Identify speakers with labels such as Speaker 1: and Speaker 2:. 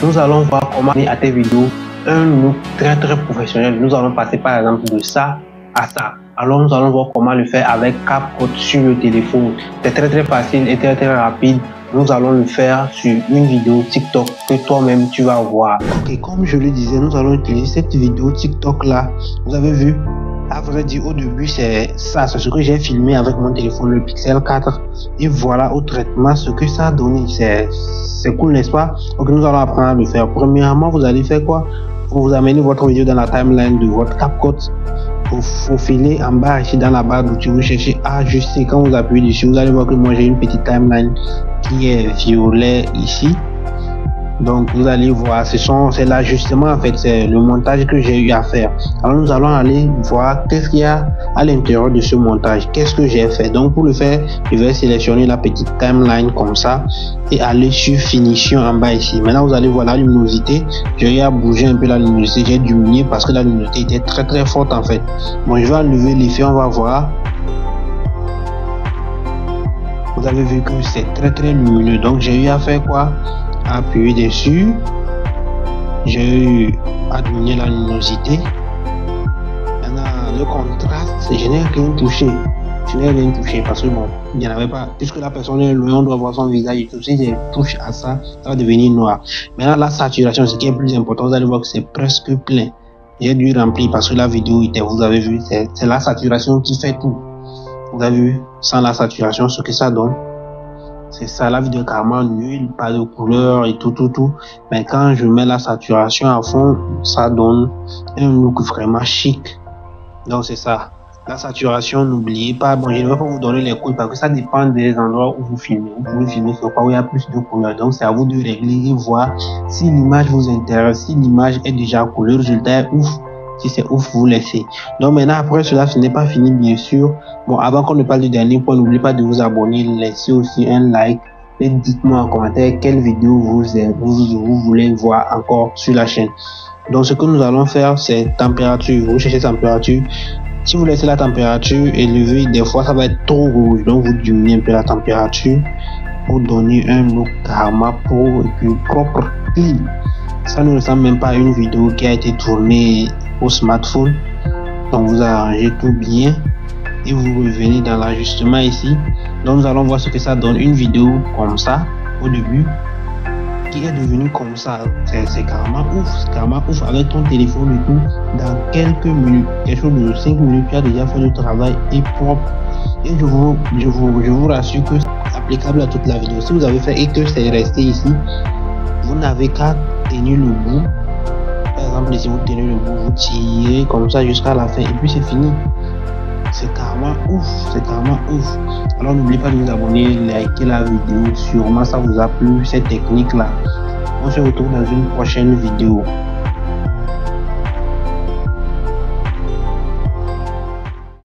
Speaker 1: nous allons voir comment donner à tes vidéos un look très professionnel. Nous allons passer par exemple de ça à ça. Alors nous allons voir comment le faire avec CapCut sur le téléphone. C'est très facile et très rapide. Nous allons le faire sur une vidéo TikTok que toi-même tu vas voir. Ok, comme je le disais, nous allons utiliser cette vidéo TikTok là. Vous avez vu? À vrai dire, au début, c'est ça, c'est ce que j'ai filmé avec mon téléphone, le Pixel 4. Et voilà au traitement ce que ça a donné. C'est cool, n'est-ce pas? Donc, nous allons apprendre à le faire. Premièrement, vous allez faire quoi? Vous amenez votre vidéo dans la timeline de votre CapCut. Vous faufilez en bas ici dans la barre d'outils, vous cherchez ajuster. Quand vous appuyez dessus, vous allez voir que moi j'ai une petite timeline qui est violet ici. Donc vous allez voir, c'est l'ajustement en fait, c'est le montage que j'ai eu à faire. Alors nous allons aller voir qu'est-ce qu'il y a à l'intérieur de ce montage, qu'est-ce que j'ai fait. Donc pour le faire, je vais sélectionner la petite timeline comme ça et aller sur finition en bas ici. Maintenant vous allez voir la luminosité, j'ai à bouger un peu la luminosité, j'ai diminué parce que la luminosité était très forte en fait. Bon, je vais enlever l'effet, on va voir. Vous avez vu que c'est très lumineux, donc j'ai eu à faire quoi? Appuyer dessus, j'ai eu à diminuer la luminosité. Maintenant le contraste, je n'ai rien touché, parce que bon, il n'y en avait pas, puisque la personne est loin, on doit voir son visage et tout. Si je touche à ça, ça va devenir noir. Maintenant la saturation, ce qui est plus important, vous allez voir que c'est presque plein. J'ai dû remplir parce que la vidéo était, vous avez vu, c'est la saturation qui fait tout. Vous avez vu, sans la saturation, ce que ça donne. C'est ça, la vidéo est carrément nulle, pas de couleur et tout. Mais quand je mets la saturation à fond, ça donne un look vraiment chic. Donc c'est ça. La saturation, n'oubliez pas, bon, je ne vais pas vous donner les codes parce que ça dépend des endroits où vous filmez. Vous pouvez filmer sur quoi où il y a plus de couleurs. Donc c'est à vous de régler et voir si l'image vous intéresse, si l'image est déjà couleur, le résultat est ouf. Si c'est ouf, vous laissez. Donc maintenant, après cela, ce n'est pas fini, bien sûr. Bon, avant qu'on ne parle du dernier point, n'oubliez pas de vous abonner, laissez aussi un like et dites-moi en commentaire quelle vidéo vous voulez voir encore sur la chaîne. Donc ce que nous allons faire, c'est température. Vous cherchez température. Si vous laissez la température élevée, des fois ça va être trop rouge. Donc vous diminuez un peu la température pour donner un look carrément pro et puis propre, clean. Ça ne ressemble même pas à une vidéo qui a été tournée au smartphone. Donc vous arrangez tout bien et vous revenez dans l'ajustement ici. Donc nous allons voir ce que ça donne, une vidéo comme ça au début qui est devenue comme ça. C'est carrément ouf, avec ton téléphone et tout. Dans quelques minutes, quelque chose de 5 minutes, tu as déjà fait le travail et propre. Et je vous rassure que c'est applicable à toute la vidéo. Si vous avez fait et que c'est resté ici, vous n'avez qu'à tenir le bout. Par exemple, si vous tenez le bout, vous tirez comme ça jusqu'à la fin et puis c'est fini. C'est carrément ouf, Alors n'oubliez pas de vous abonner, liker la vidéo, sûrement ça vous a plu cette technique là. On se retrouve dans une prochaine vidéo.